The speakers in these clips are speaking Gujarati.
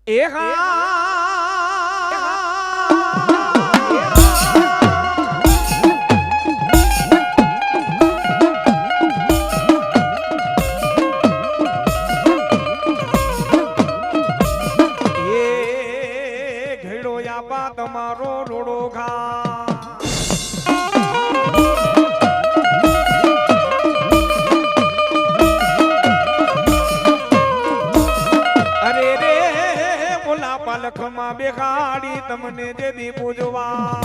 એ હા તમારો રોડો ઘા અરે રે બોલા પાલખમાં બેખાડી તમને દેદી પૂજવા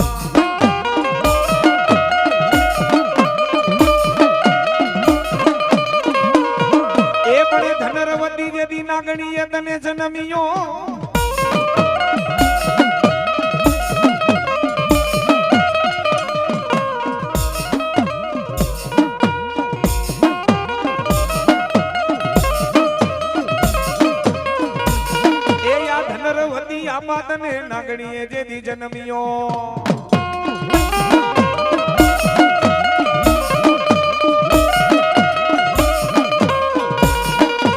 એ પડે ધનરવતી દેદી નાગણીએ તને જન્મ્યો તને નાગણીએ જેદી જન્મ્યો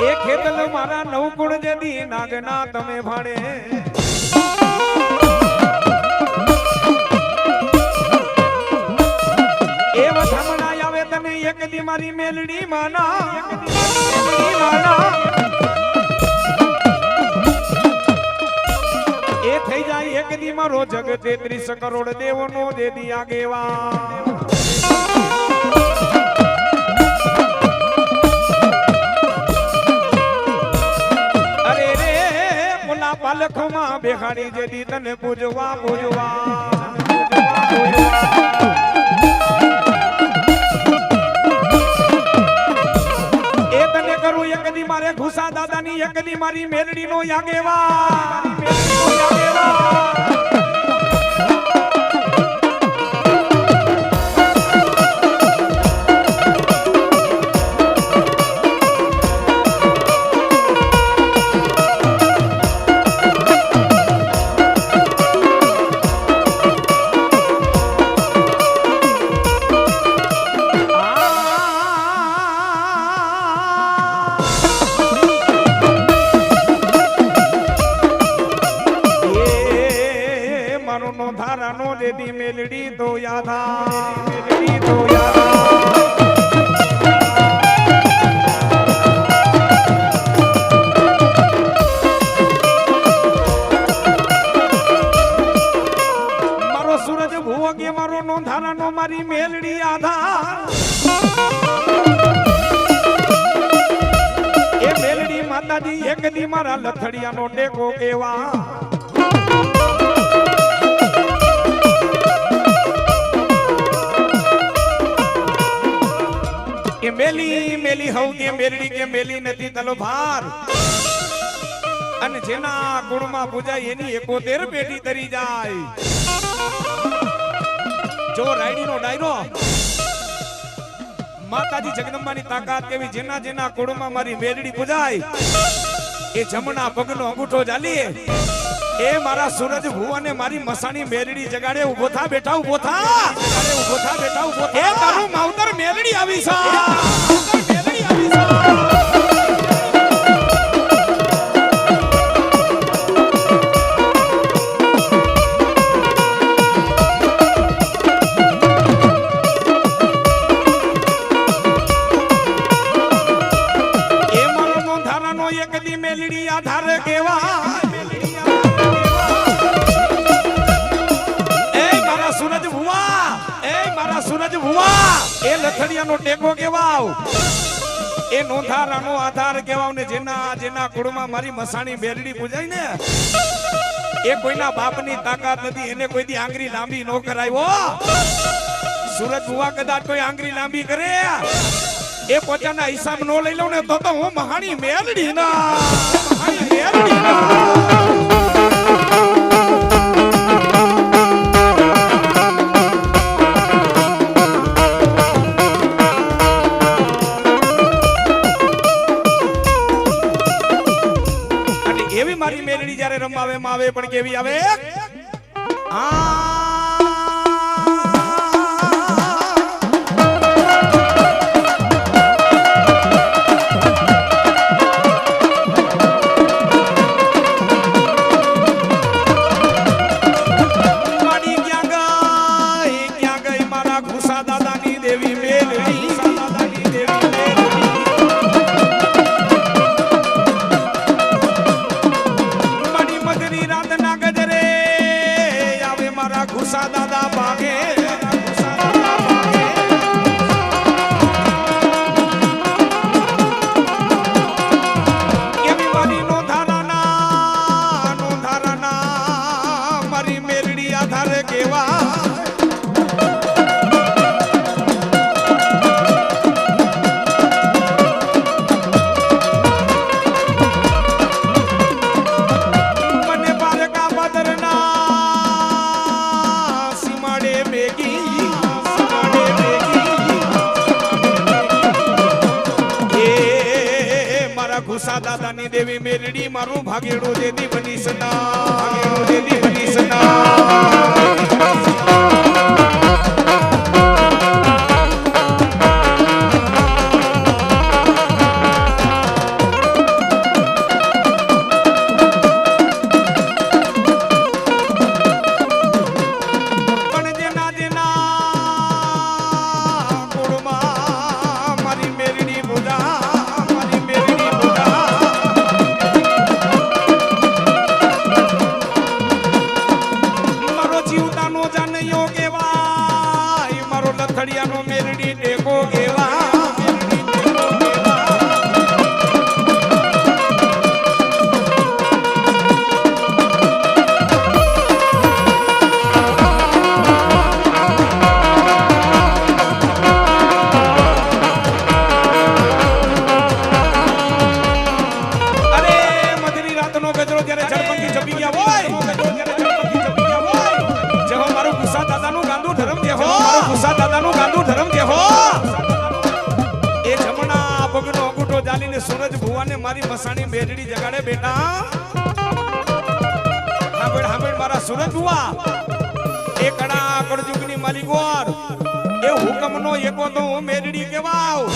એ ખેતલ મારા નવકુળ જેદી નાગના તમે ભાડે એ વઠમણા આવે તને એક દી મારી મેલડી માના એ થઈ જાય એક દી મારો જગ 33 કરોડ દેવનો દેદી આગેવા અરે રે મોલા પાલખમાં બેહાડી જેદી તને પૂજવા એ તને કરું એક દી મારે ઘુસા દાદાની એક દી મારી મેલડીનો આગેવા દેદી મેલડી તો મારો સૂરજ ભુવો કે મારો નોંધારાનો મારી મેલડી આધાર એ મેલડી માતાજી એક દી મારા લથડિયાનો ટેકો કેવા કે મેલી હઉ કે મેરડી કે મેલી નથી તલો ભાર અને જેના ગુણમાં પૂજાય એની 71 પેટી તરી જાય જો રાયડીનો ડાયરો માતાજી જગદંબાની તાકાત કેવી જેના ગુણમાં મારી મેરડી પૂજાય એ જમણા પગનો અંગૂઠો ચાલી એ મારા સૂરજ ભુવાને મારી મસાણી મેરડી જગાડે ઉભો થા બેઠા ઉભો થા એ તારું માવતર મેરડી આવી છે એ મારો નોંધારાનો એક દી મેલડી આધાર કેવા સૂરજ ભુવા એ લથડિયાનો ટેકો કેવાવ એ નોંધારાનો આધાર કેવાવ ને જેના કુળમાં મારી મસાણી મેરડી પૂજાય ને એ કોઈના બાપની તાકાત નથી એને કોઈ દી આંગળી લાંબી નો કરાયો સૂરજ ભુવા કદાચ કોઈ આંગળી લાંબી કરે એ પોતાના હિસાબ નો લઈ લઉં ને તો હું મહાણી મેરડી ના મારી મેલડી જ્યારે રમાવે માં આવે પણ કેવી આવે ગુસા દાદા ભાગે એવી મારી નોંધારાના મારી મેરડી આધારે કેવા ગુસા દાદાની દેવી મેરડી મારું ભાગેડું દેદી બની સના ભાગેડું દેદી બની સના લથડિયાનો મેરડી ટેકો કેવા અરે મધની રાતનો ગજરો જ્યારે ઝડપંખી જપી ગયા હોય જેવો મારું ગુસા દાદાનું ગાંડું ધરમ જેવો ગુસા દાદાનું ગાંડું ધરમ જેવો એ જમણા પગનો અંગૂઠો જાલીને સૂરજ ભુવાને મારી મસાણી મેરડી જગાડે બેટા હાંભળ મારા સૂરજ ભુવા એ કડા કળજુગની માલિકોર એ હુકમનો એકો તો હું મેરડી કહેવાવ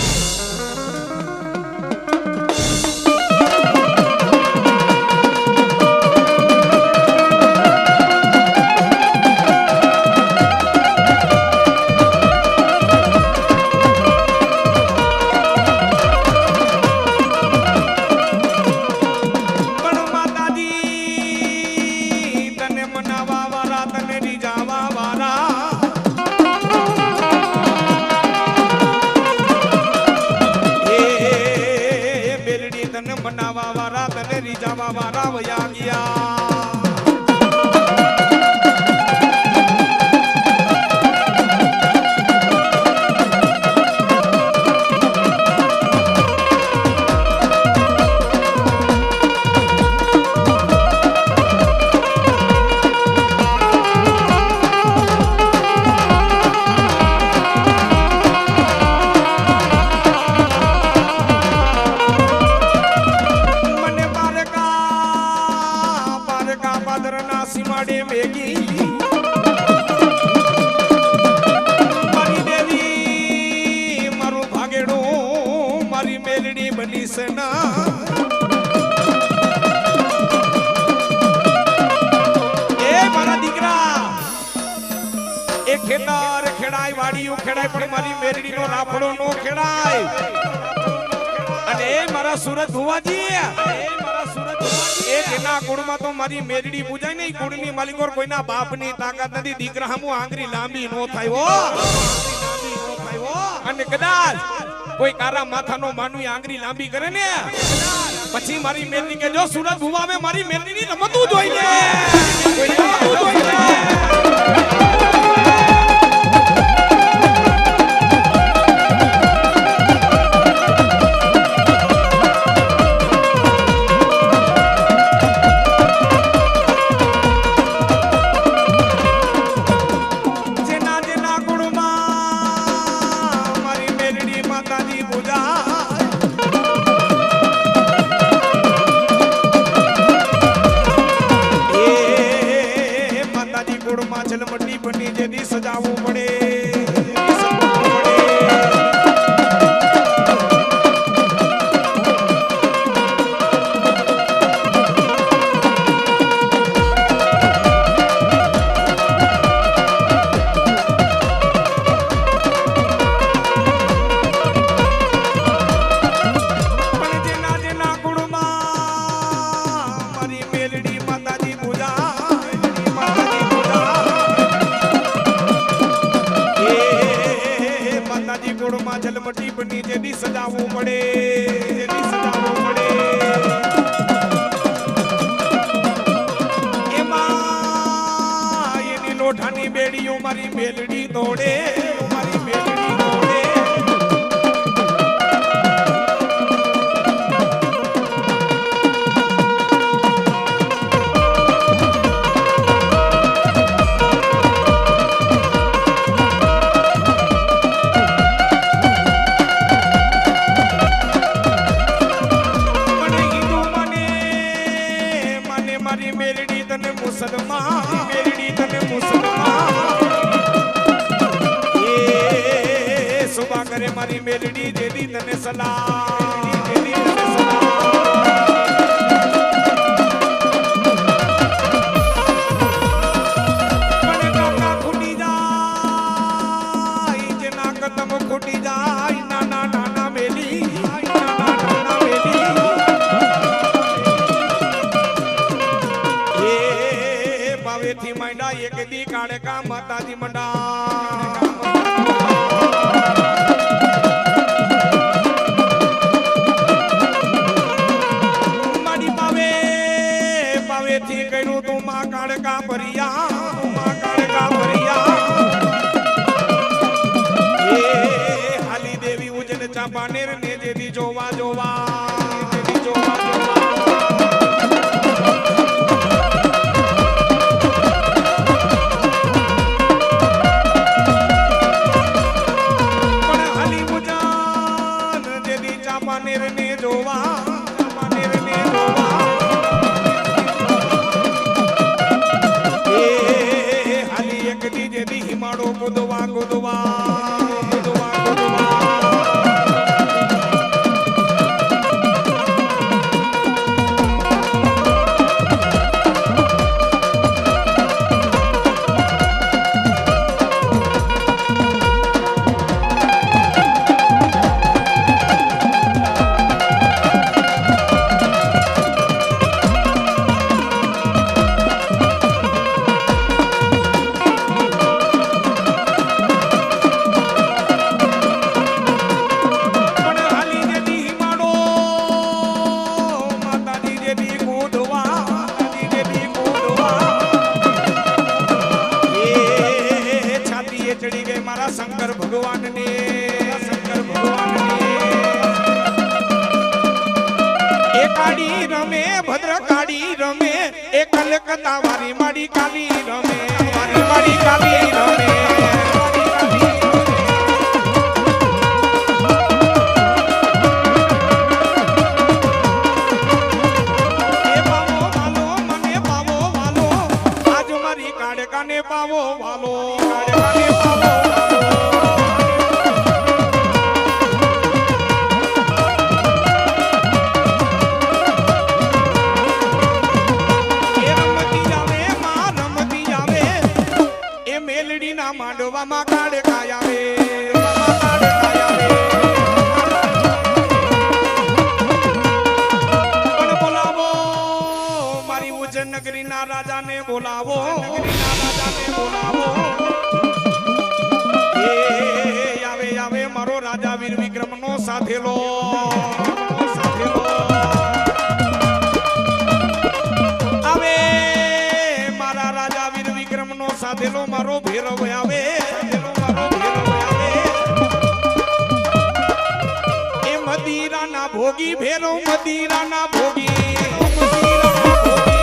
બનાવા વાળા તને રીજાવા વાળા વયા ગયા સીમાડે મેગી મારી દેવી મારું ભાગેડું મારી મેલડી બની સના એ મારા દીકરા એ ખેતર ખેડાય વાડીઓ ખેડાય પણ મારી મેલડીનો રાફડો નો ખેડાય અને એ મારા સુરત ભુવાજી એક એના કુળમાં તો મારી મેરડી પૂજાય નહીં કુળની માલિકોર કોઈના બાપની તાકાત નથી દીકરા હમુ આંગળી લાંબી નો થાય અને કદાચ કોઈ કારા માથાનો માનવી આંગળી લાંબી કરે ને પછી મારી મેરડી કે જો સુરત ભુવાવે મારી મેરડીની રમતું જોઈ લે જેથી સજાવવું પડે, જેથી સજાવવું પડે એમાં એની લોઢાની બેડીઓ મારી મેલડી તોડે, મારી મેલડી તોડે. મારી મેલડી જેદી તને સલાહ, જેદી તને સલાહ. મને કાકા ખૂટી જાય, જેના કદમ ખૂટી જાય, નાના નાના મેલી, નાના નાના મેલી. એ ભાવેથી માંડા એક દી કાળકા માતાજી મંડા. થી ગયું તું માં કાળકા ભરિયા, માં કાળકા ભરિયા. એ હાલી દેવી ઉજન ચાંપાનેર ને જેથી જોવા જોવા, જેથી જોવા જોવા. પણ હાલી ઉજન જેથી ચાંપાનેર ને જોવા, ચાંપાનેર ને જોવા. જેથી હિમાડો ગોદવા ગોદવા ગોદવા ગોદવા. શંકર ભગવાન ને, શંકર ભગવાન ને એ કાળી રમે, ભદ્ર કાળી રમે, એ કલકત્તા વારી માડી કાલી રમે, વારી માડી કાલી રમે. એ પાવો વાલો, મને પાવો વાલો, આજ મારી કાળકાને પાવો વાલો, કાળકાને પાવો. માંડવામાં કાળકા આવે, કાળકા આવે. પણ બોલાવો મારી ઉજ્જૈન નગરીના રાજાને બોલાવો, નગરીના રાજાને બોલાવો. એ આવે આવે મારો રાજા વીર વિક્રમનો સાથેલો, સાથેલો આવે. મારા રાજા વીર વિક્રમનો સાથેલો મારો ભૈરવ આવે, મારો ભૈરવ આવે. એ મદીરાના ભોગી ભૈરવ, મદીરાના ભોગી, મદીરાના ભોગી.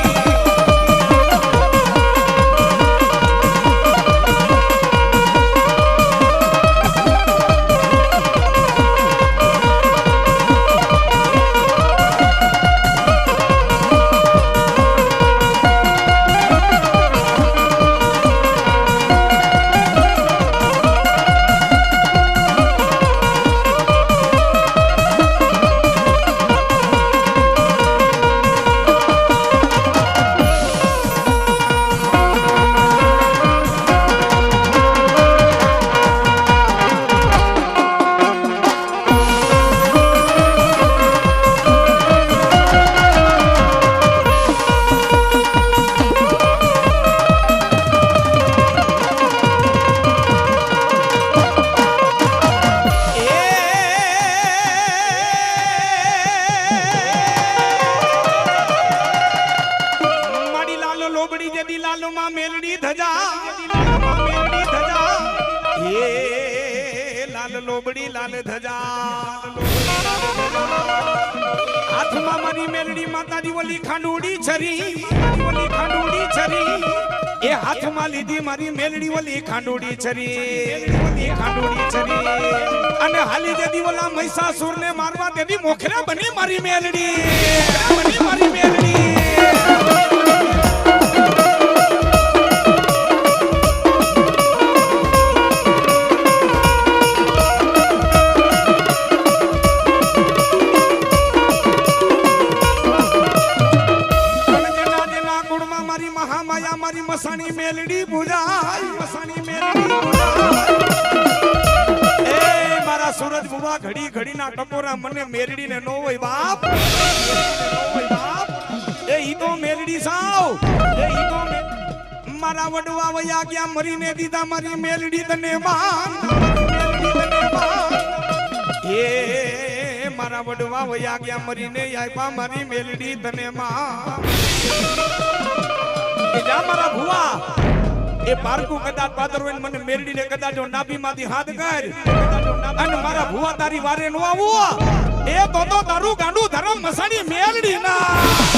લોબડી જદી લાલ માં મેલડી ધજા એ લાલ લોબડી લાલ ધજા હાથમાં મારી મેલડી માતાજી ઓલી ખાંડુડી છરી એ હાથમાં લીધી મારી મેલડી ઓલી ખાંડુડી છરી અને હાલી જદી ઓલા મહિષાસુર ને મારવા દેવી મોખરા બની મારી મેલડી મારી મસાણી મેલડી પૂજાય એ મારા સુરજ બુવા ઘડી ઘડી ના ટકોરા મને મેલડી ને નો હોય બાપ એ ઈ તો મેલડી સાવ મારા વડવા વયા ગયા મરીને દીધા મારી મેલડી તને માન એ મારા વડવા વયા ગયા મરીને આપ્યા મારી મેલડી તને માન જા મારા ભુવા એ પારકુ કદાચ પાદર હોય મને મેરડી ને કદાચ નાભી માંથી હાથ કર અને મારા ભુવા તારી વારે નો આવું એ તો તારું ગાંડું ધરમ મસાણી મેરડી ના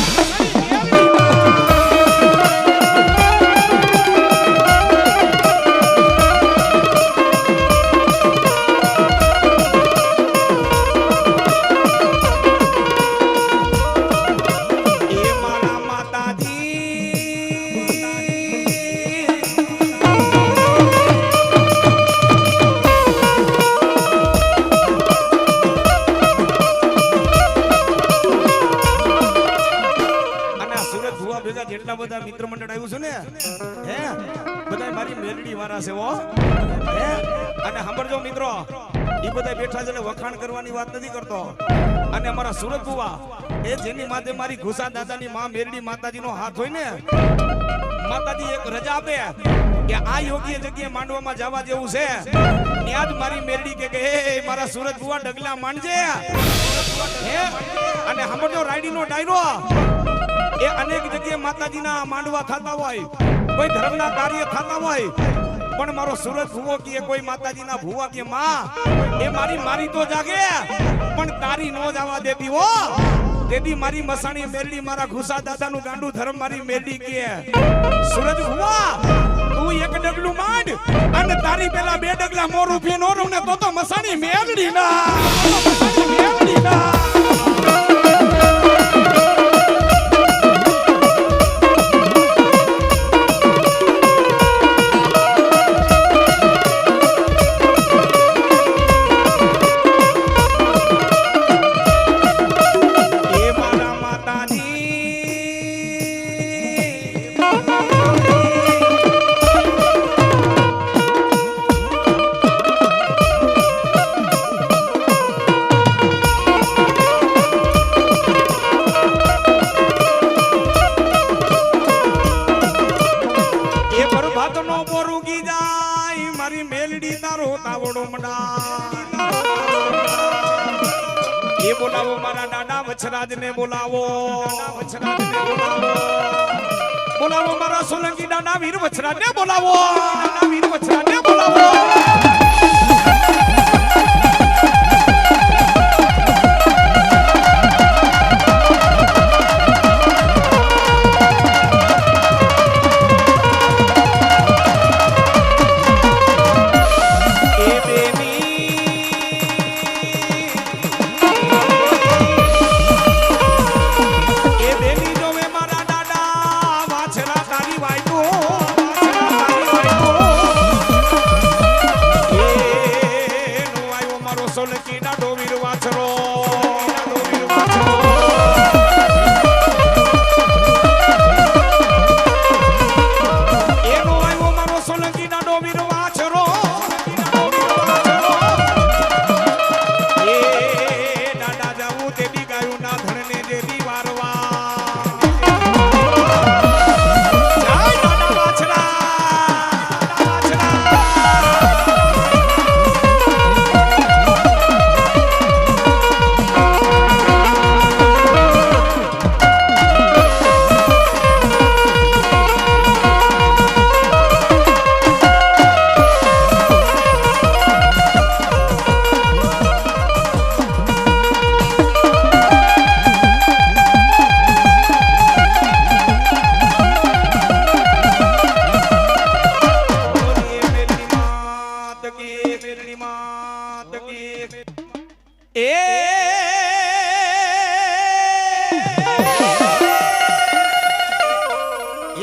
જેટલા બધા મિત્ર મંડળ આવ્યું છે ને હે બધા મારી મેલડી વાળા છે હો હે અને સાંભળજો મિત્રો ઈ બધા બેઠા છે વખાણ કરવાની વાત નથી કરતો અને અમારા સુરત બુવા એ જેની માથે મારી ઘુસા દાદાની માં મેલડી માતાજીનો હાથ હોય ને માતાજી એક રજા આપે કે આ યોગ્ય જગ્યાએ માંડવામાં જવા જેવું છે ત્યાં જ મારી મેલડી કે હે મારા સુરત બુવા ડગલા માંડજે હે અને સાંભળજો રાયડીનો ડાયરો એ અનેક જગ્યાએ માતાજીના માંડવા થતા હોય કોઈ ધર્મના કાર્ય થતા હોય પણ મારો સુરત ભુવો કે કોઈ માતાજીના ભુવા કે માં એ મારી તો જાગે પણ તારી નો જવા દેતી હો તેથી મારી મસાણી મેરડી મારા ઘુસા દાદાનું ગાંડું ધર્મ મારી મેરડી કે સુરજ ભુવા તું એક ડગલું માંડ અને તારી પેલા બે ડગલા મોર ઉભી નો રહું ને તો મસાણી મેરડી ના બોલાવો મારા દાદા વછરાજ ને બોલાવો બોલાવો મારા સોલંકી દાદા વીર વછરાજ ને બોલાવો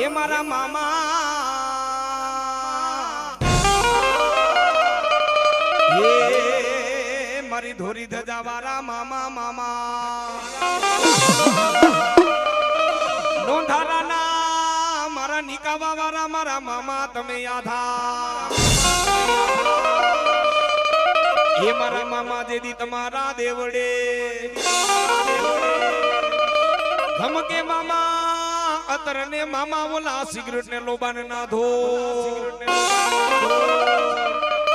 એ મારા મામા એ મારી ધોરી ધજા વાળા મામા મામા નોંધારાના મારા નિકાવા વાળા મારા મામા તમે યાદા એ મારા મામા જેદી તમારા દેવડે ધમકે મામા અતરને મામા ઓલા સિગરેટ ને લોબાન ના ધો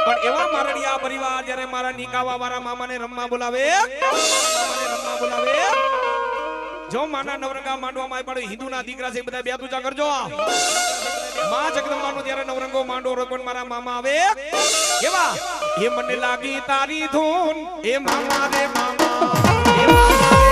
પણ એવા મારડિયા પરિવાર જ્યારે મારા નિકાવા વાળા મામાને રમવા બોલાવે જો માના નવરંગા માંડવામાં પડે હિન્દુના દીકરા છે બધા બે તુજા કરજો માં જગદંબાનો જ્યારે નવરંગો માંડો રોપણ મારા મામા આવે કેવા એ મને લાગી તારી ધૂન એ મામા રે મામા એ મામા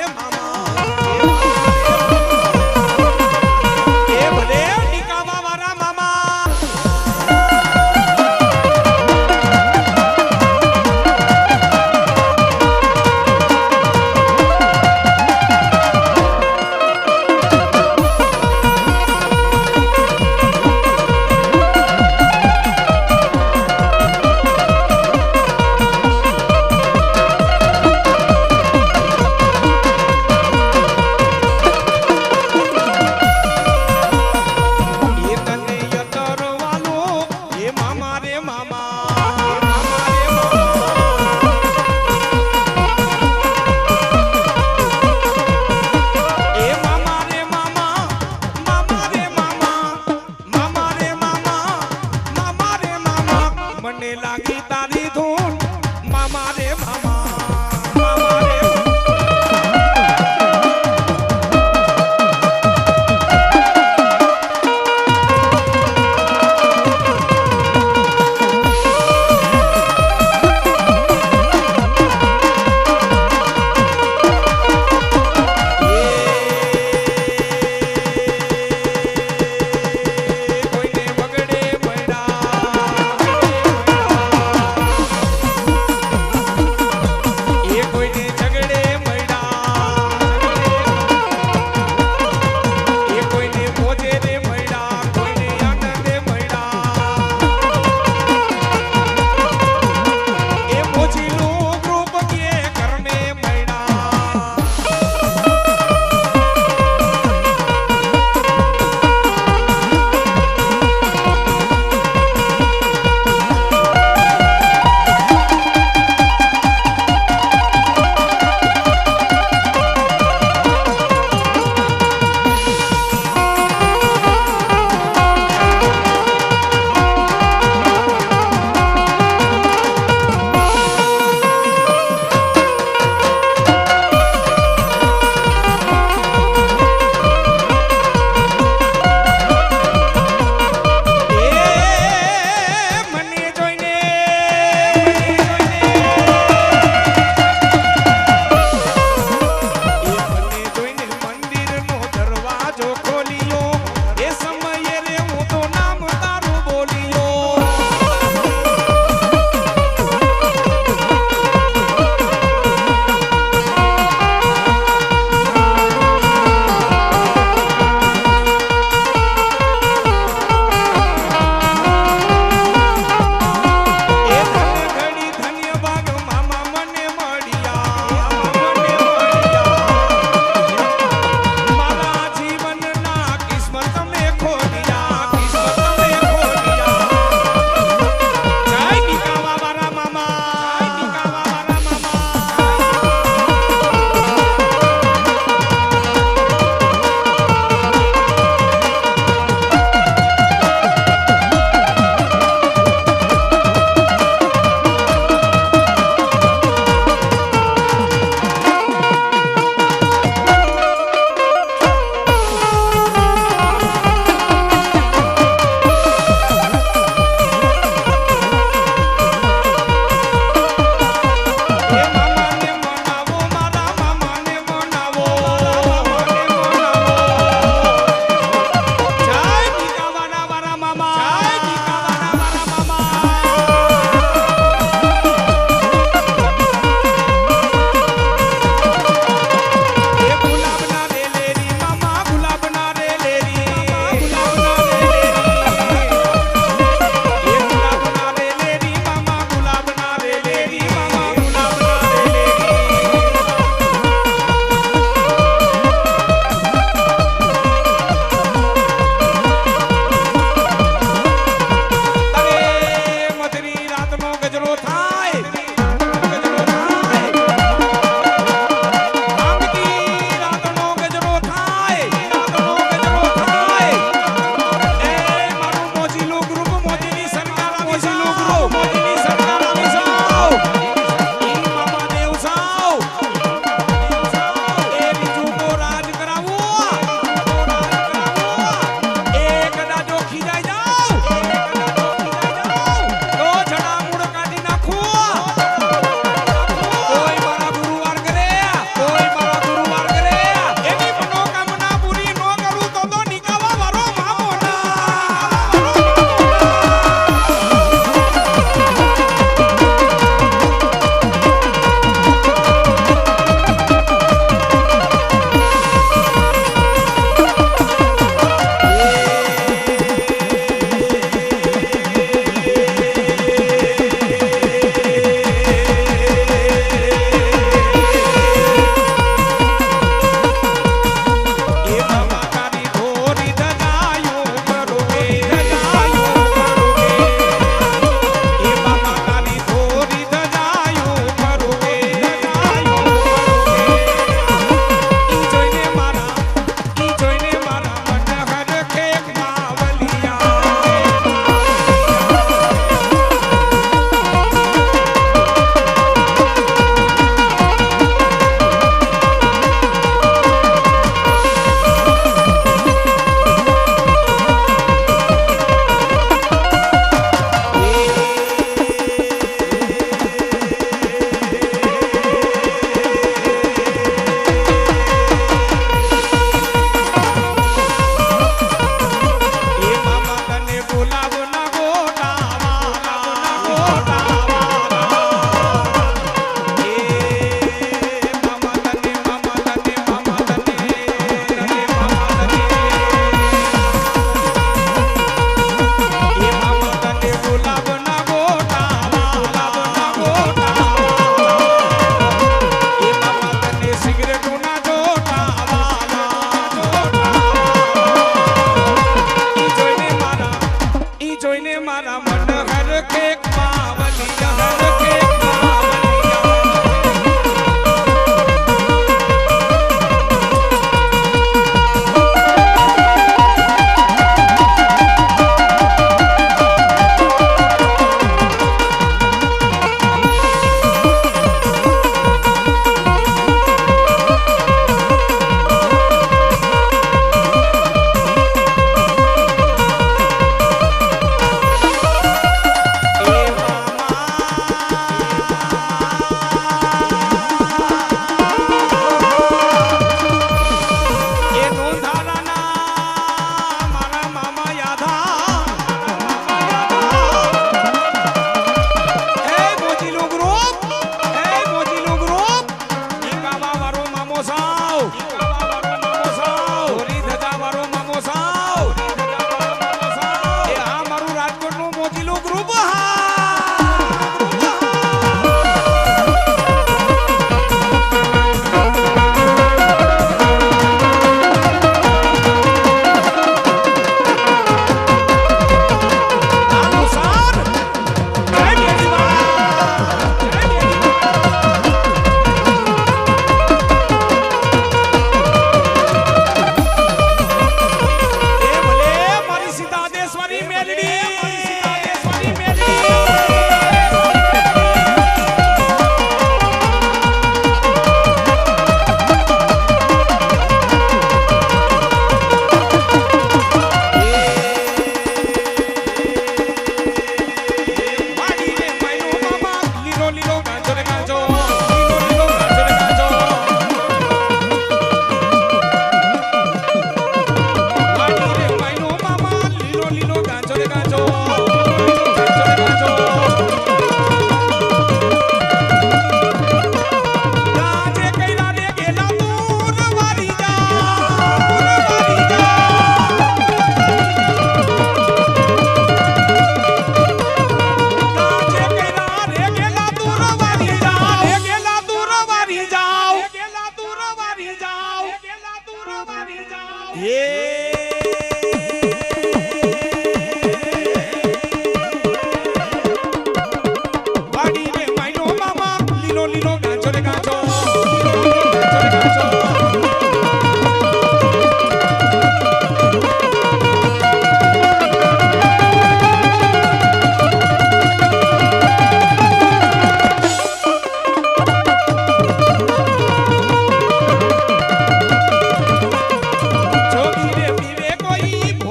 મામા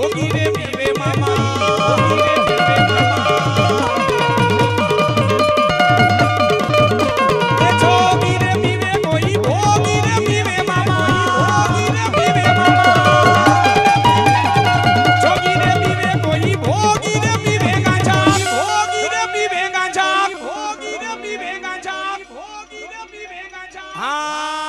ભોગી રે પીવે મામા ભોગી રે પીવે મામા એ જોગી રે પીવે કોઈ ભોગી રે પીવે મામા ભોગી રે પીવે મામા જોગી રે પીવે કોઈ ભોગી રે પીવે ગાંજા ભોગી રે પીવે ગાંજા ભોગી રે પીવે ગાંજા ભોગી રે પીવે ગાંજા હા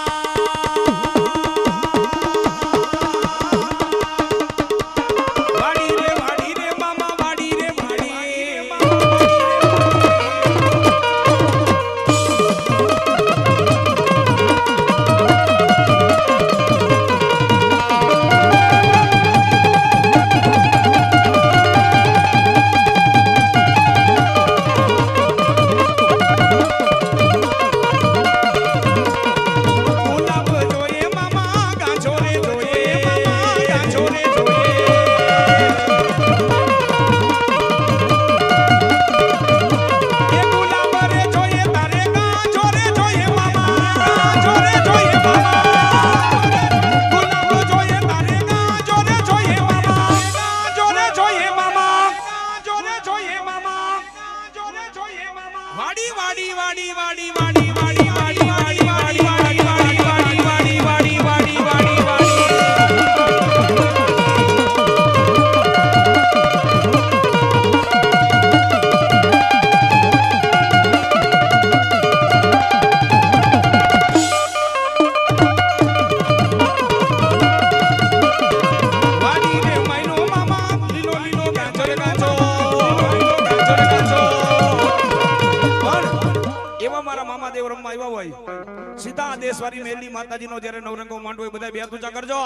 સીધા દેશવારી મેલડી માતાજીનો જ્યારે નવરંગો માંડવો હોય બધા બે તુજા કરજો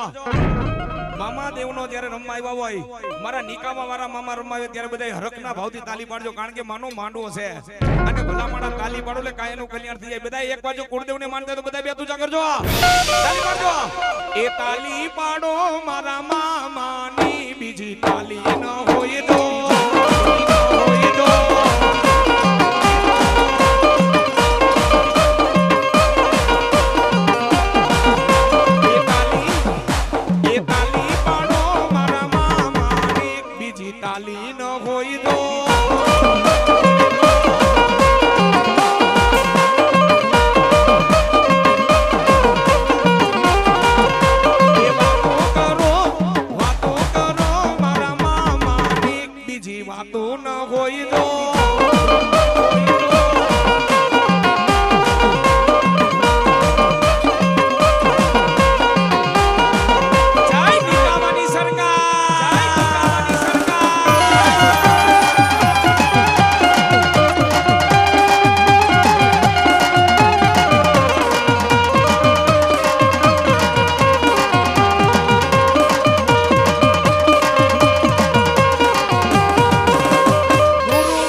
મામા દેવનો જ્યારે રમવા આવ્યા હોય મારા નિકાવા વાળા મામા રમવા આવે ત્યારે બધા હરખના ભાવથી તાલી પાડજો કારણ કે માનો માંડવો છે અને ભલા માણા તાલી પાડો એટલે કાયનું કલ્યાણ થઈ જાય બધા એક બાજુ કુળદેવને માનતા તો બધા બે તુજા કરજો તાલી પાડજો એ તાલી પાડો મારા મામાની બીજી તાલી ન હોય તો તાલી ન હોય તો વાતો કરો મારા મામાની બીજી વાતો ન હોય તો ગુરુ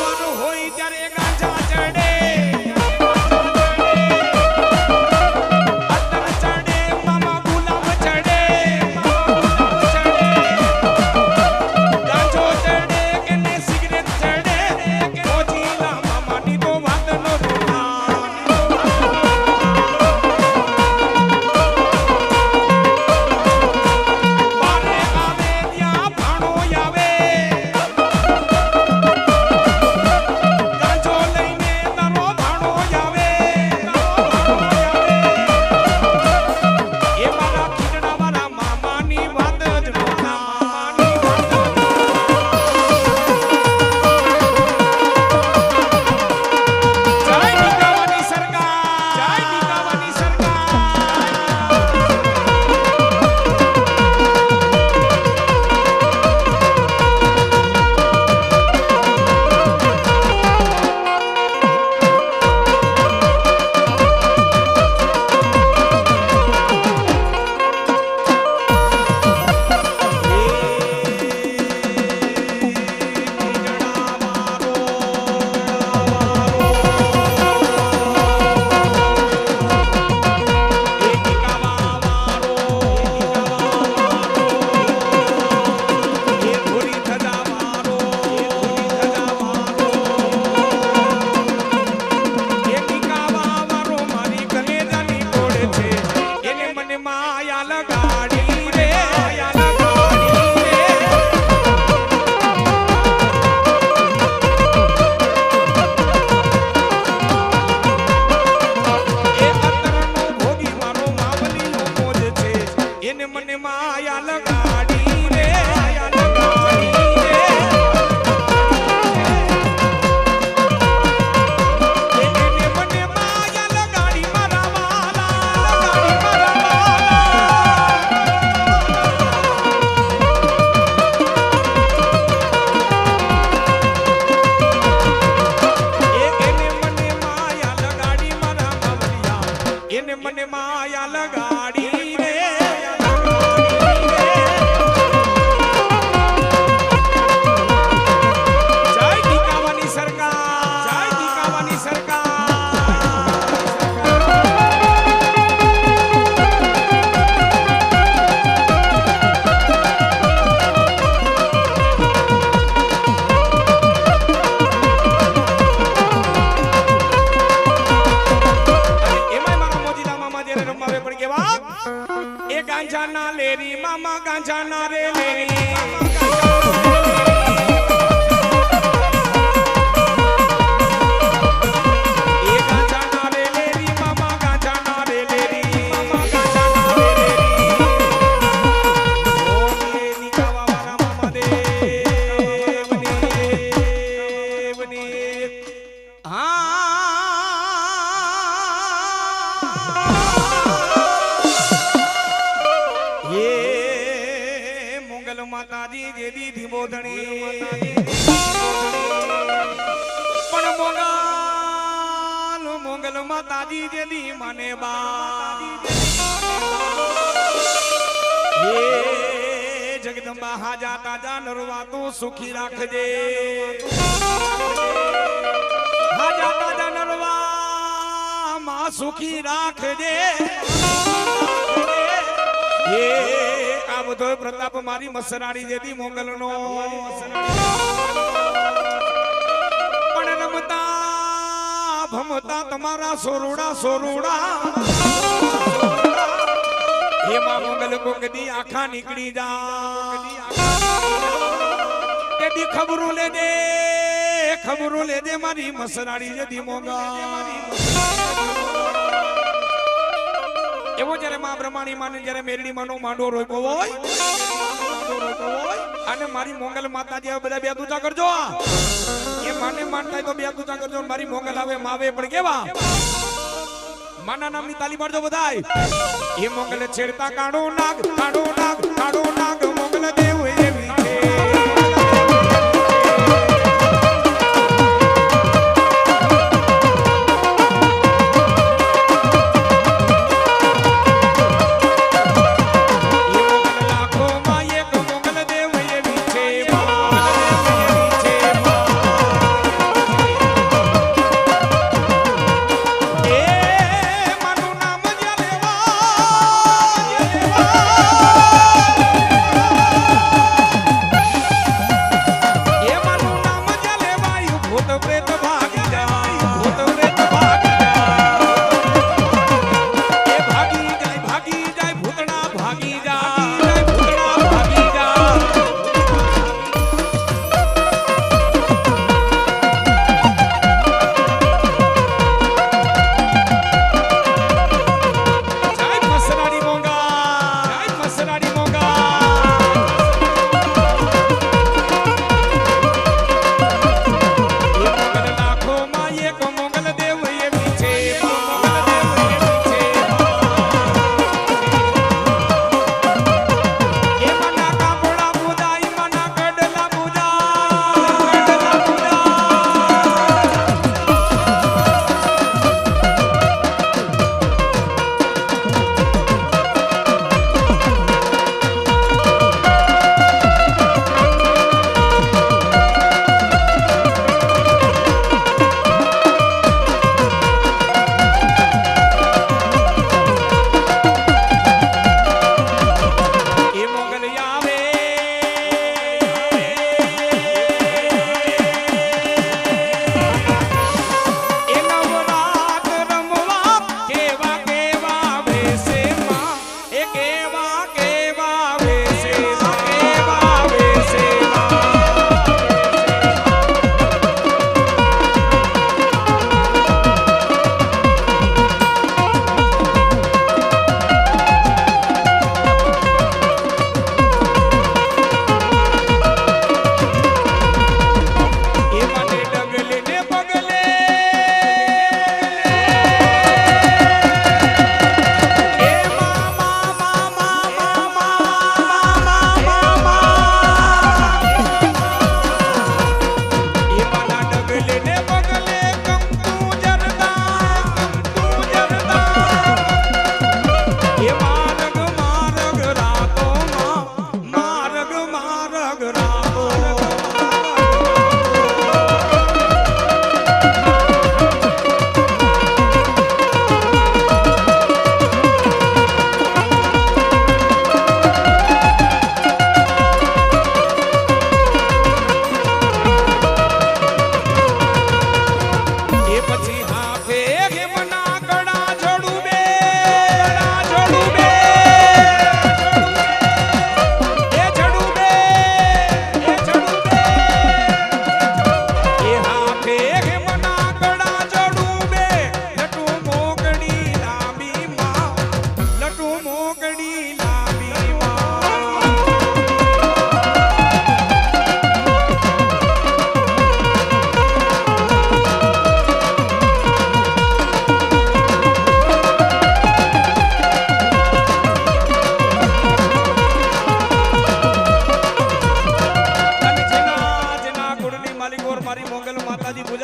ગાંજા ના રે લેરી માતાજી જે દીધી બોધણી પણ મોગલ માતાજી જે દી મને બા જગદંબા હાજા તાજા નરવા તું સુખી રાખજે હાજા તાજા નરવા માં સુખી રાખજે આ બધો પ્રતાપ મારી મસરાડી જેથી મોગલ નો પણ રમતા ભમતા તમારા સોરુડા એમાં મોગલ કોકદી આખા નીકળી જા તેથી ખબરો લેજે મારી મસરાડી જેથી મોગલ એવો જ્યારે માં બ્રહ્માણી માને જ્યારે મેરડી માનો માંડો રોપ્યો હોય અને મારી મોગલ માતાજી આવે બધા બે દૂચા કરજો એ માને માનતા તો બે દૂચા કરજો મારી મોગલ આવે માવે પણ કેવા માના નામની તાલી પાડજો બધાય એ મોગલ છેડતા કાઢો નાગ મોગલ દેવ એવી છે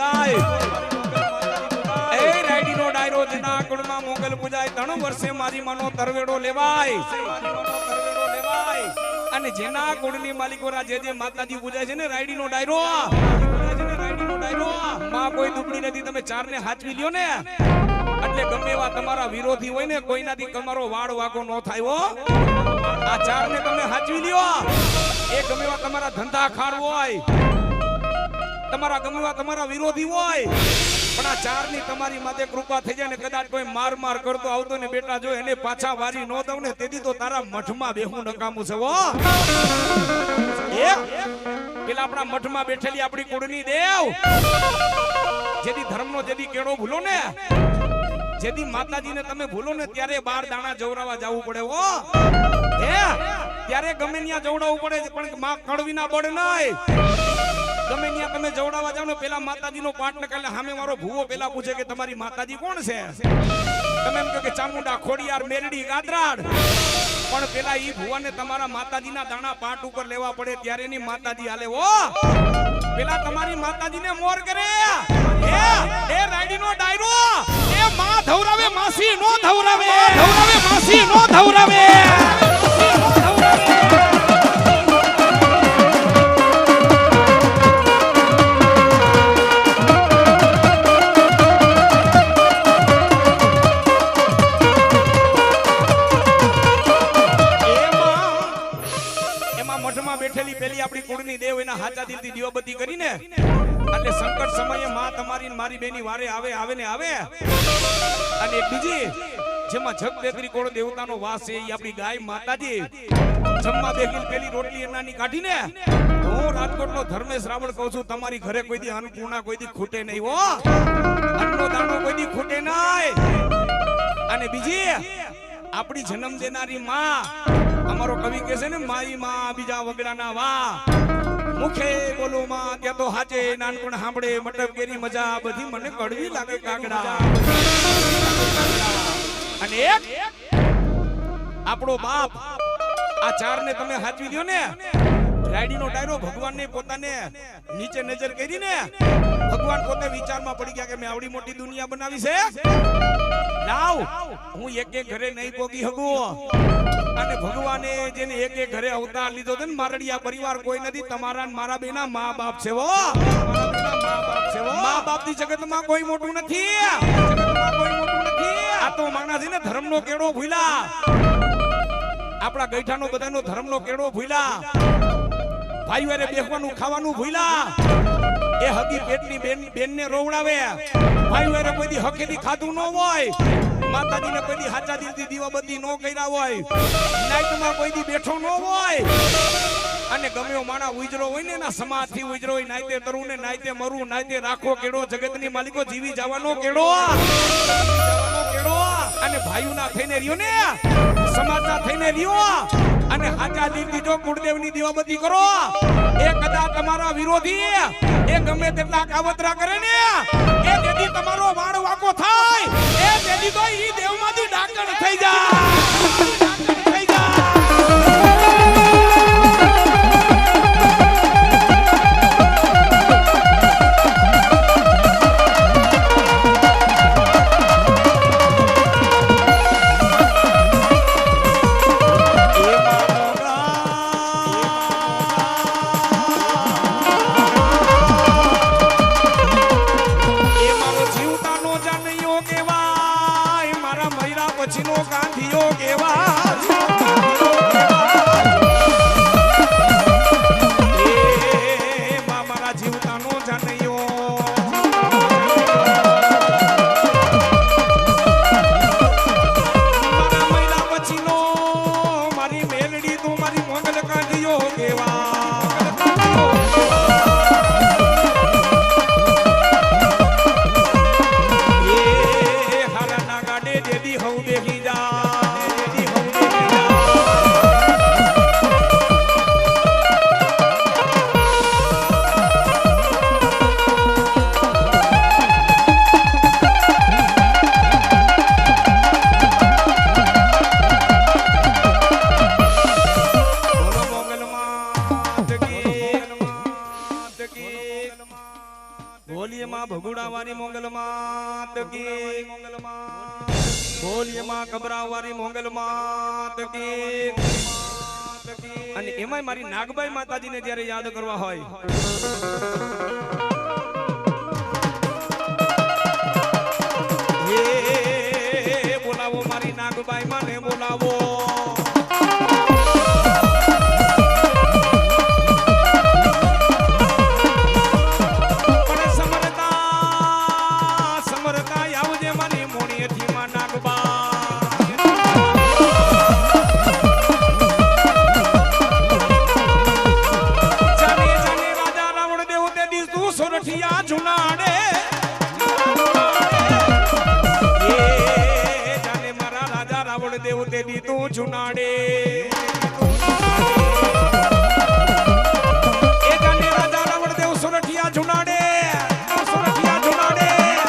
પૂજાય એ રાયડીનો ડાયરો જેના કુળમાં મોગલ પૂજાય 3 વર્ષે મારી માનો તરવેડો લેવાય અને જેના કુળની માલિકોરા જે માતાજી પૂજાય છે ને રાયડીનો ડાયરો માં કોઈ દુબળી નથી તમે ચારને હાચવી લ્યો ને એટલે ગમે એવા તમારા વિરોધી હોય ને કોઈનાથી તમારો વાળ વાગો ન થાય હો આ ચારને તમે હાચવી લ્યો એ ગમે એવા તમારા ધંધા ખાર હોય તમારા ગમે એવા તમારા વિરોધી હોય પણ આ ચારની તમારી માથે કૃપા થઈ જાય ને કદાચ કોઈ માર કરતો આવતો ને બેટા જો એને પાછા વારી નો દઉં ને તેથી તો તારા મઠમાં બેહું નકામું છે હો પેલા આપણા મઠમાં બેઠેલી આપણી કુળની દેવ જેથી ધર્મનો જેથી કેળો ભૂલો ને જેથી માતાજીને તમે ભૂલો ને ત્યારે 12 દાણા જવરાવા જવું પડે હો ત્યારે ગમે ત્યાં જવડાવવું પડે પણ માં કડવી ના પડે નહીં ગમે ત્યાં તમે જવડાવવા જાવ ને પેલા માતાજીનો પાઠ ન કરે સામે મારો ભૂવો પેલા પૂછે કે તમારી માતાજી કોણ છે તમે એમ કહો કે ચામુંડા ખોડિયાર મેરડી ગાદરાડ પણ પેલા ઈ ભૂવાને તમારા માતાજીના દાણા પાઠ ઉપર લેવા પડે ત્યારે ની માતાજી હાલે હો પેલા તમારી માતાજીને મોર કરે એ રાયડીનો ડાયરો એ માં ધવરાવે માસી નો ધવરાવે માસી નો ધવરાવે બેઠેલી પેલી આપણી કુળની દેવ એના હાચા દિલથી દીવાબત્તી કરીને એટલે સંકટ સમયે માં તમારી મારી બેની વારે આવે ને આવે અને એક બીજી જેમાં જગદેત્રી કોળ દેવતાનો વાસ છે એ આપણી ગાય માતાજી જમવા બેઠી પેલી રોટલી એનાની કાઢીને હું રાજકોટનો ધર્મેશ રાવળ કહું છું તમારી ઘરે કોઈ દી અન્નપૂર્ણા કોઈ દી ખૂટે નહીં હો અન્નનો દાણો કોઈ દી ખૂટે નહીં અને બીજી આપણી જન્મ દેનારી માં અમારો કવિ કહે છે ને માઈ માં બીજા વગડાના વા મુખે બોલો માં ત્યાં તો હાચે નાનપણ સાંભળે મટક કેરી મજા બધી મને કડવી લાગે કાગડા અને એક આપણો બાપ આ ચારને તમે હાચવી લ્યો ને રાયડીનો ડાયરો ભગવાનને પોતાને નીચે નજર કરી ને ભગવાન પોતે વિચારમાં પડી ગયા કે મેં આવડી મોટી દુનિયા બનાવી છે લાવ હું એક ઘરે નહીં પોગી શકું અને ભગવાને જેને એક ઘરે અવતાર લીધો છે ને મારડિયા પરિવાર કોઈ નથી તમારા ને મારા બેના મા બાપ છે હો મા બાપ ની જગતમાં કોઈ મોટું નથી આ તો માણસ છે ને ધર્મનો કેળો ભૂલા આપણા ગઈઠાનો બધાનો ધર્મનો કેળો ભૂલા ભાઈ વારે બેસવાનું ખાવાનું ભૂલા એ હગી પેટની બેનને રોવડાવે ભાઈ વારે કોઈ દી હકેથી ખાધું ન હોય માતાજીને કોઈ દી હાચા દિલથી દીવાબત્તી ન કર્યા હોય નાઈટમાં કોઈ દી બેઠો ન હોય અને ગમ્યો માણા ઉજરો હોય ને એના સમાજથી ઉજરો હોય નાઈતે તરું ને નાઈતે મરું નાઈતે રાખો કેડો જગતની માલિકો જીવી જવાનો કેડો અને ભાઈઓના થઈને રહ્યો ને સમાજના થઈને રહ્યો અને હાચા દિલથી જો કુળદેવની દીવાબત્તી કરો એ કદાચ તમારા વિરોધી એ ગમે તેટલા કાવતરા કરે ને એ તેથી તમારો વાળ વાકો થાય એ તેથી તો ઈ દેવમાંથી ડાકણ થઈ જાય પછીનો ગાંધીઓ કેવા મારા જીવતાનો જાનૈયો મારા મહિલા પછીનો મારી મેલડી તો મારી મોગલ ગાંધીઓ કેવા બોલીએ માં ભગુડાવાળી મોંગલ માત કી બોલીએ માં કબરાવાળી મોંગલ માત કી અને એમાંય મારી નાગબાઈ માતાજીને જ્યારે યાદ કરવા હોય હે બોલાવો મારી નાગબાઈ માને બોલાવો જુનાડે એ જાને રાજા રાવણ દેવ સોરઠિયા જુનાડે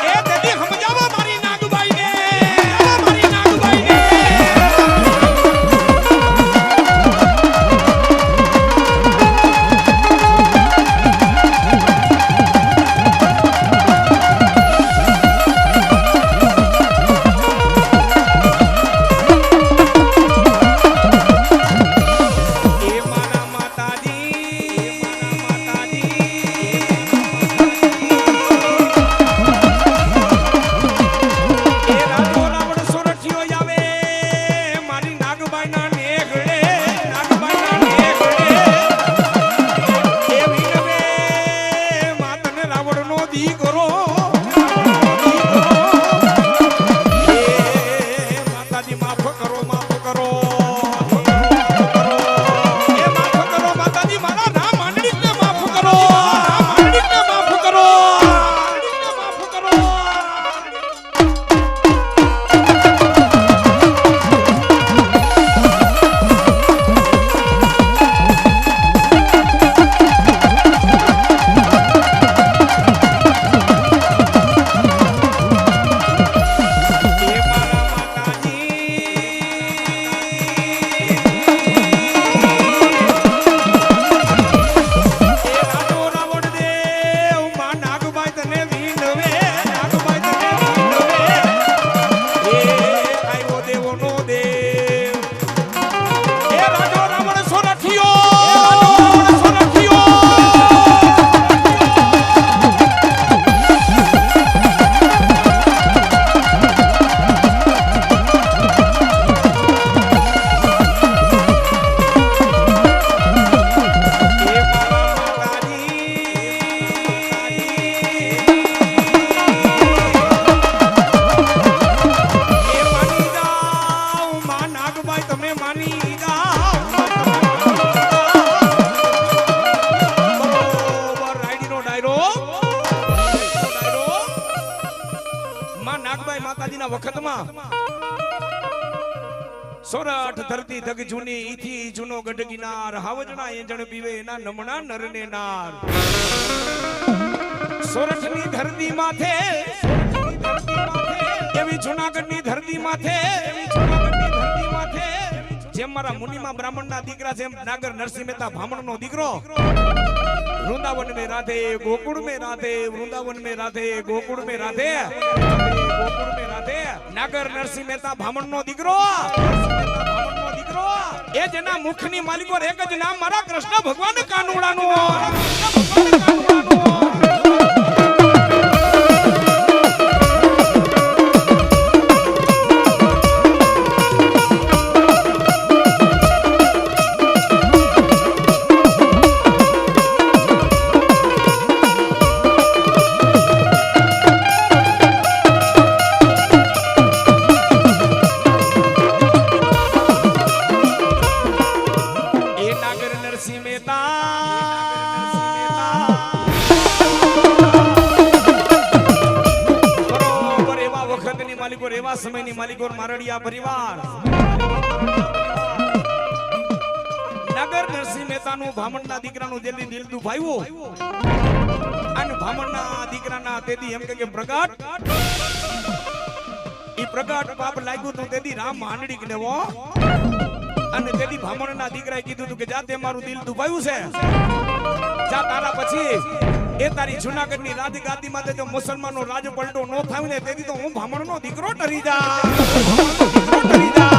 એ દેદી સમજાવો મારી નાગબાઈને સોરઠ ધરતી ધગ જૂની ઈથી જૂનો ગઢ કિનાર હાવજણા એંજણ પીવે એના નમણા નરને નાર સોરઠની ધરતી માથે એવી જૂનાગઢની ધરતી માથે જેમ મારા મુનિમાં બ્રાહ્મણના દીકરા જેમ નાગર નરસિંહ મહેતા બ્રાહ્મણનો દીકરો વૃંદાવન में राधे गोकुल में राधे वृंदावन में राधे गोकुल में राधे नागर नरसिंह मेहता भामण नो दीकरो ए जेना मुखनी मालिको एक ज नाम मारा कृष्ण भगवान कानुडानो એવા સમયની માલિકો મારડિયા પરિવાર નગર નરસિંહ મહેતાનું ભામણના દીકરાનું જેલી દિલ દુભાયું અને ભામણના દીકરાના તેદી એમ કે પ્રગટ ઈ પ્રગટ પાપ લાગ્યું તો તેદી રામ માંડડી કે દેવો અને તેથી ભામણના દીકરાએ કીધું હતું કે જા તે મારું દિલ દુભાયું છે, જા તારા પછી એ તારી જુનાગઢની રાજગાદી માટે જો મુસલમાનનો રાજ પલટો ન થાય ને તેથી તો હું ભામણનો દીકરો ડરી જા, ડરી જા.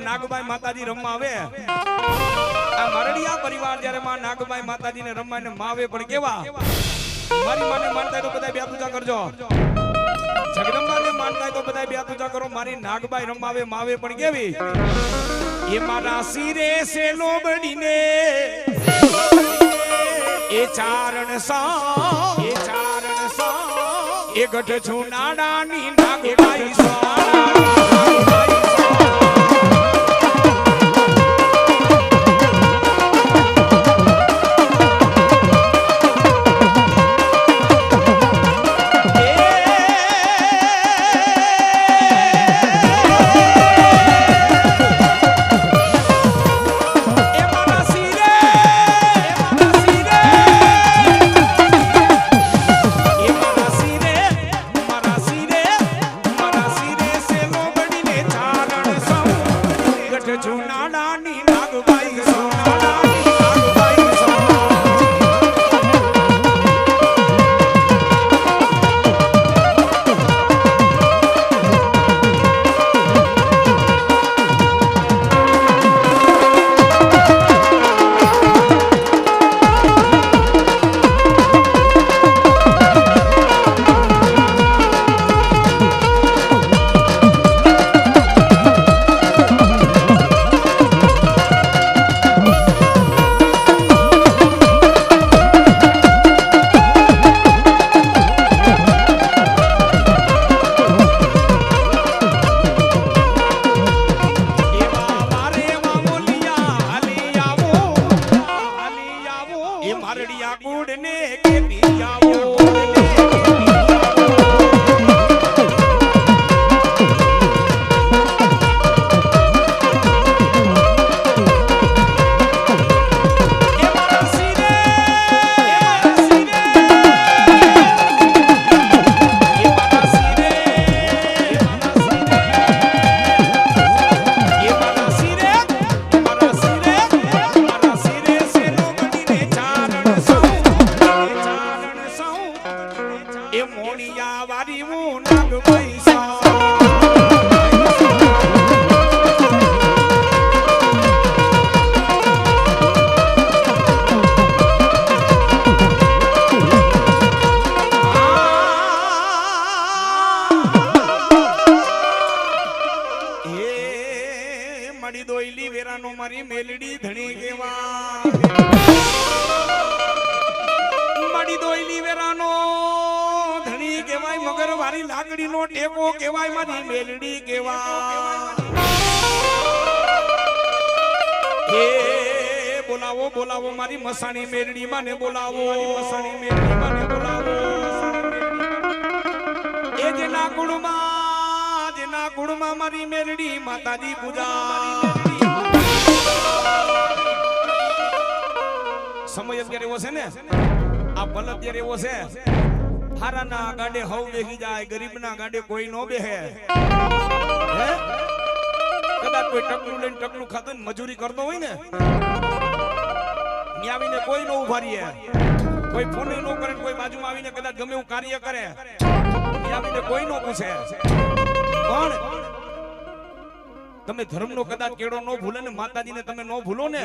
નાગબાઈ માતાજી રમવા આવે, આ મરડિયા પરિવાર જ્યારે માં નાગબાઈ માતાજીને રમવાને માવે પણ કેવા મારી માને માનતા તો બધા બે પૂજા કરજો, જગદંબાને માનતા તો બધા બે પૂજા કરો. મારી નાગબાઈ રમાવે માવે પણ કેવી એ મારા શિરે સે લોબડીને એ ચારણ સા એ ગઢ છુનાડાની નાગબાઈ સા મારી મેલડી ધણી કેવા મારી દોઈલી વેરાનો ધણી કેવાય, મગર વારી લાકડીનો ટેકો કેવાય, મારી મેલડી કેવાય. એ બોલાવો બોલાવો મારી મસાણી મેલડી માને બોલાવો, મસાણી મેલડી માને બોલાવો. એ જેના ગુણમાં મારી મેલડી માતાજી પૂજા. સમય અત્યારે એવો છે ને, આ બલ અત્યારે એવો છે, હારાના ગાડે હવ બેસી જાય, ગરીબના ગાડે કોઈ નો બેહે. કદાચ કોઈ ટકલું લઈને ટકલું ખાતો ને મજૂરી કરતો હોય ને, આવીને કોઈ નો ઉભા રહીએ, કોઈ ફોન નો કરે, કોઈ બાજુમાં આવીને કદાચ ગમે એવું કાર્ય કરે, આવીને કોઈ નો પૂછે. પણ તમે ધર્મનો કદાચ કેળો નો ભૂલે ને, માતાજીને તમે નો ભૂલો ને,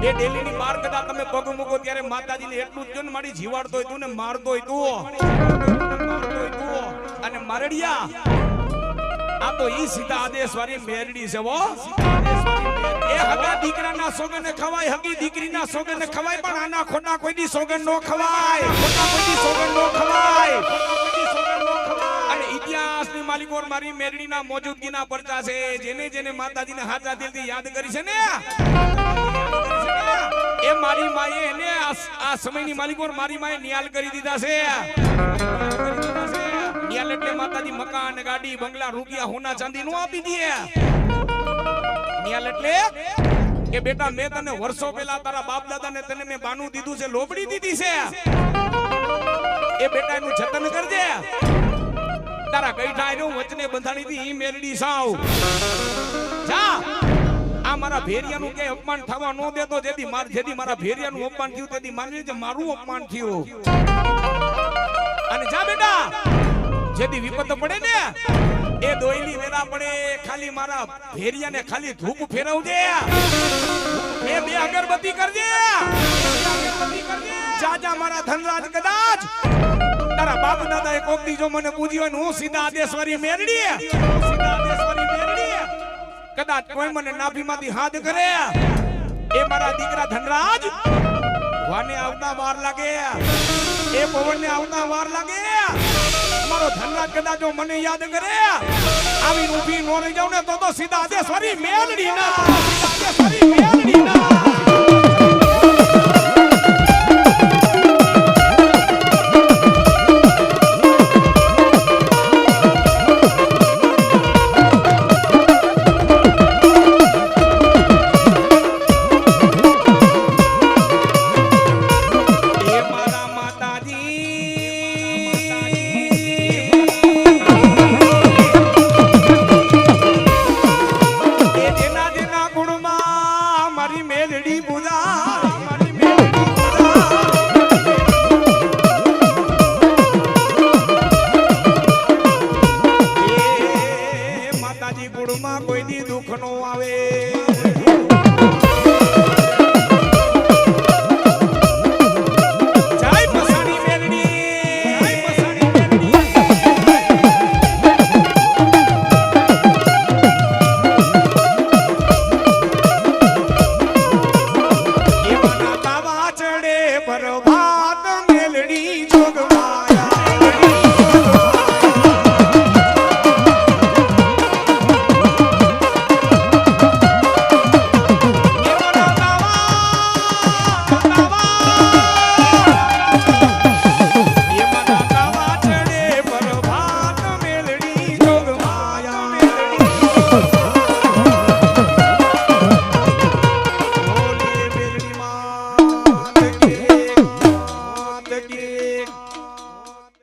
એ ડેલીની બાર કદાચ તમે પગ મૂકો ત્યારે માતાજીને એટલું જ જો ને મારી જીવાડતો હોય તું ને મારતો હોય તું. અને મારડિયા આ તો ઈ સીધા આદેશ વાળી મેરડી છે હો. એ હગા દીકરાના સોગને ખવાય, હગી દીકરીના સોગને ખવાય, પણ આના ખોટા કોઈની સોગન નો ખવાય, ખોટા કોઈની સોગન નો ખવાય. અને ઇતિહાસની માલિકો મારી મેરડીના મોજૂદગીના પરચા છે. જેને જેને માતાજીને હાથા દિલથી યાદ કરી છે ને, એ મારી માએ એને આ સમયની માલિકો મારી માએ નિયાલ કરી દીધા છે. નિયાલ એટલે માતાજી મકાન, ગાડી, બંગલા, રૂપિયા, હોના ચાંદી નો આપી દે. નિયાલ એટલે કે બેટા મેં તને વર્ષો પહેલા તારા બાપ દાદાને તને મેં બાનું દીધું છે, લોબડી દીધી છે, એ બેટા એનું જતન કરજે. તારા ગઈઠા એનું વચને બંધાણી હતી ઈ મેરડી સાવ જા. આ મારા ભેરિયાનું કે અપમાન થવા ન દેતો. જેથી મારા ભેરિયાનું અપમાન થયું તેથી માની જે મારું અપમાન થયું. અને જા બેટા, જેથી વિપત પડે ને એ દોયલી વેરા પડે, ખાલી મારા ભેરિયાને ખાલી ધૂપ ફેરવજે, એ બે અગરબત્તી કરજે. જાજા મારા ધનરાજ કદાચ તારા બાપ દાદા એક વખત જો મને પૂછ્યું હોય હું સીધા આદેશ્વરી મેરડી કદાચ કોઈ મને નાભીમાંથી હાથ કરે, એ મારા દીકરા ધનરાજ વાને આવતા વાર લાગે, એ પવનને આવતા વાર લાગે. મારો ધનરાજ કદાચ જો મને યાદ કરે આવી ઊભી નો રહી જાવ ને તો સીધા આદેશ્વરી મેરડી ના